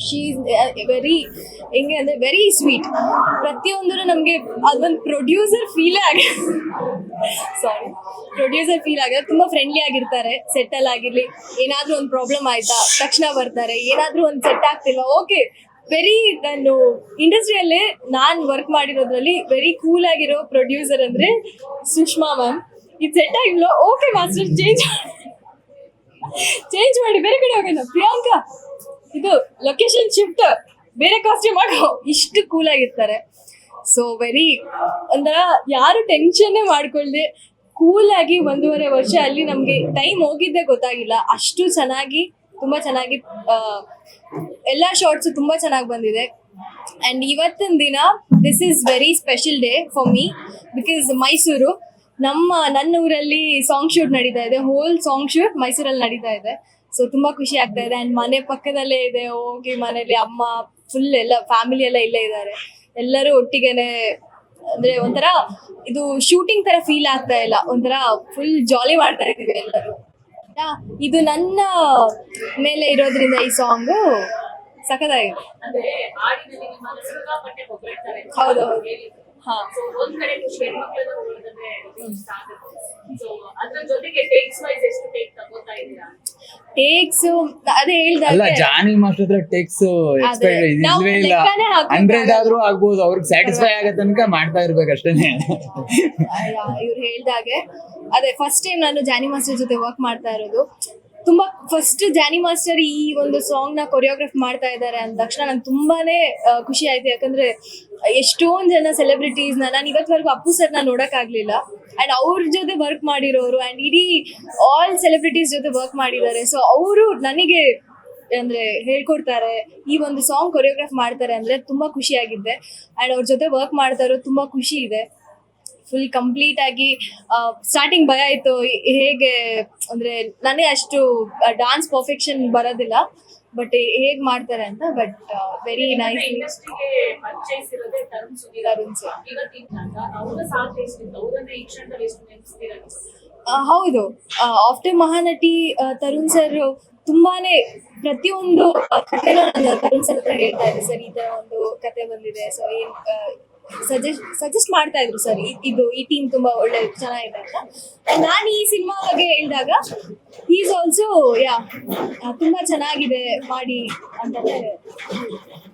ಶೀ very ಹೆಂಗೆ ಅಂದರೆ very sweet. ಪ್ರತಿಯೊಂದೂ ನಮಗೆ ಅದೊಂದು ಪ್ರೊಡ್ಯೂಸರ್ ಫೀಲೇ ಸಾರಿ ಪ್ರೊಡ್ಯೂಸರ್ ಫೀಲ್ ಆಗಿದೆ. ತುಂಬ ಫ್ರೆಂಡ್ಲಿ ಆಗಿರ್ತಾರೆ. ಸೆಟ್ಟಲ್ಲಿ ಆಗಿರಲಿ, ಏನಾದರೂ ಒಂದು ಪ್ರಾಬ್ಲಮ್ ಆಯಿತಾ ತಕ್ಷಣ ಬರ್ತಾರೆ. ಏನಾದರೂ ಒಂದು ಸೆಟ್ ಆಗ್ತಿಲ್ವಾ, ಓಕೆ ವೆರಿ, ನಾನು ಇಂಡಸ್ಟ್ರಿಯಲ್ಲೇ ನಾನು ವರ್ಕ್ ಮಾಡಿರೋದ್ರಲ್ಲಿ ವೆರಿ ಕೂಲ್ ಆಗಿರೋ ಪ್ರೊಡ್ಯೂಸರ್ ಅಂದರೆ ಸುಷ್ಮಾ ಮ್ಯಾಮ್. ಇದು ಸೆಟ್ ಆಗಿಲ್ಲ, ಓಕೆ ಮಾಸ್ಟರ್ ಚೇಂಜ್ ಮಾಡಿ ಬೇರೆ ಕಡೆ ಹೋಗೋಣ, ಪ್ರಿಯಾಂಕಾ ಇದು ಲೊಕೇಶನ್ ಶಿಫ್ಟ್, ಬೇರೆ ಕಾಸ್ಟ್ಯೂಮ್ ಆಗೋ, ಇಷ್ಟು ಕೂಲ್ ಆಗಿರ್ತಾರೆ. ಸೊ ವೆರಿ ಒಂಥರ ಯಾರು ಟೆನ್ಷನ್ನೇ ಮಾಡ್ಕೊಳ್ದೆ ಕೂಲಾಗಿ 1.5 ವರ್ಷ ಅಲ್ಲಿ ನಮಗೆ ಟೈಮ್ ಹೋಗಿದ್ದೇ ಗೊತ್ತಾಗಿಲ್ಲ. ಅಷ್ಟು ಚೆನ್ನಾಗಿ, ತುಂಬ ಚೆನ್ನಾಗಿ ಎಲ್ಲ ಶಾರ್ಟ್ಸು ತುಂಬ ಚೆನ್ನಾಗಿ ಬಂದಿದೆ. ಆ್ಯಂಡ್ ಇವತ್ತಿನ ದಿನ this is very special day for me because Mysuru ನನ್ನ ಊರಲ್ಲಿ ಸಾಂಗ್ ಶೂಟ್ ನಡೀತಾ ಇದೆ. ಹೋಲ್ ಸಾಂಗ್ ಶೂಟ್ ಮೈಸೂರಲ್ಲಿ ನಡೀತಾ ಇದೆ. ಸೊ ತುಂಬ ಖುಷಿ ಆಗ್ತಾ ಇದೆ. ಆ್ಯಂಡ್ ಮನೆ ಪಕ್ಕದಲ್ಲೇ ಇದೆ. ಹೋಗಿ ಮನೇಲಿ ಅಮ್ಮ ಫುಲ್ ಎಲ್ಲ ಫ್ಯಾಮಿಲಿ ಎಲ್ಲ ಇಲ್ಲೇ ಇದ್ದಾರೆ. ಎಲ್ಲರೂ ಒಟ್ಟಿಗೆನೆ ಅಂದರೆ ಒಂಥರ ಇದು ಶೂಟಿಂಗ್ ಥರ ಫೀಲ್ ಆಗ್ತಾ ಇಲ್ಲ, ಒಂಥರ ಫುಲ್ ಜಾಲಿ ಮಾಡ್ತಾ ಇದ್ದೀವಿ ಎಲ್ಲರೂ. ಇದು ನನ್ನ ಮೇಲೆ ಇರೋದ್ರಿಂದ ಈ ಸಾಂಗು ಸಖತ್ತಾಗಿದೆ. ಹೌದು. ಹಾ, ಟೇಕ್ಸ್ ಅದೇ ಹೇಳ್ದಾಗ ಜಾನಿ ಮಾಸ್ಟರ್ ಹತ್ರ ಟೇಕ್ಸ್ ಇಲ್ವೇ ಇಲ್ಲ. 100 ಆದ್ರೂ ಆಗ್ಬೋದು, ಅವ್ರಿಗೆ ಸ್ಯಾಟಿಸ್ಫೈ ಆಗೋ ತನಕ ಮಾಡ್ತಾ ಇರ್ಬೇಕು ಅಷ್ಟೇನೆ. ಇವ್ರು ಹೇಳ್ದಾಗೆ ಅದೇ ಫಸ್ಟ್ ಟೈಮ್ ನಾನು ಜಾನಿ ಮಾಸ್ಟರ್ ಜೊತೆ ವರ್ಕ್ ಮಾಡ್ತಾ ಇರೋದು. ತುಂಬಾ ಫಸ್ಟ್ ಜಾನಿ ಮಾಸ್ಟರ್ ಈ ಒಂದು ಸಾಂಗ್ ನ ಕೊರಿಯೋಗ್ರಾಫ್ ಮಾಡ್ತಾ ಇದ್ದಾರೆ ಅಂದ ತಕ್ಷಣ ನಂಗೆ ತುಂಬಾನೇ ಖುಷಿ ಆಯ್ತು. ಯಾಕಂದ್ರೆ ಎಷ್ಟೊಂದು ಜನ ಸೆಲೆಬ್ರಿಟೀಸ್ ನಾನು ಇವತ್ತವರೆಗೂ ಅಪ್ಪು ಸರ್ನ ನೋಡಕ್ ಆಗ್ಲಿಲ್ಲ. ಅಂಡ್ ಅವ್ರ ಜೊತೆ ವರ್ಕ್ ಮಾಡಿರೋರು ಅಂಡ್ ಇಡೀ ಆಲ್ ಸೆಲೆಬ್ರಿಟೀಸ್ ಜೊತೆ ವರ್ಕ್ ಮಾಡಿದ್ದಾರೆ. ಸೊ ಅವರು ನನಗೆ ಅಂದ್ರೆ ಹೇಳ್ಕೊಡ್ತಾರೆ, ಈ ಒಂದು ಸಾಂಗ್ ಕೊರಿಯೋಗ್ರಾಫ್ ಮಾಡ್ತಾರೆ ಅಂದ್ರೆ ತುಂಬಾ ಖುಷಿ ಆಗಿದ್ದೆ. ಅಂಡ್ ಅವ್ರ ಜೊತೆ ವರ್ಕ್ ಮಾಡ್ತಾ ಇರೋದು ತುಂಬಾ ಖುಷಿ ಇದೆ. ಫುಲ್ ಕಂಪ್ಲೀಟ್ ಆಗಿ ಸ್ಟಾರ್ಟಿಂಗ್ ಭಯ ಆಯ್ತು, ಹೇಗೆ ಅಂದ್ರೆ ನನಗೆ ಅಷ್ಟು ಡಾನ್ಸ್ ಪರ್ಫೆಕ್ಷನ್ ಬರೋದಿಲ್ಲ, ಬಟ್ ಹೇಗ್ ಮಾಡ್ತಾರೆ ಅಂತ. But very nice. ಹೌದು, ಆಫ್ಟರ್ ಮಹಾನಟಿ ತರುಣ್ ಸರ್ ತುಂಬಾನೇ ಪ್ರತಿಯೊಂದು ತರುಣ್ ಸರ್ ಹತ್ರ ಹೇಳ್ತಾ ಇದ್ರು, ಸರ್ ಈ ತರ ಒಂದು ಕತೆ ಬಂದಿದೆ, ಸೊ ಏನ್ ಸಜೆಸ್ಟ್ ಮಾಡ್ತಾ ಇದ್ರು ಸರ್, ಈ ಟೀಮ್ ತುಂಬಾ ಒಳ್ಳೆ ಚೆನ್ನಾಗಿದೆ ಅಂತ. ನಾನು ಈ ಸಿನಿಮಾ ಬಗ್ಗೆ ಹೇಳಿದಾಗ ಈಸ್ ಆಲ್ಸೋ ತುಂಬಾ ಚೆನ್ನಾಗಿದೆ ಮಾಡಿ ಅಂತ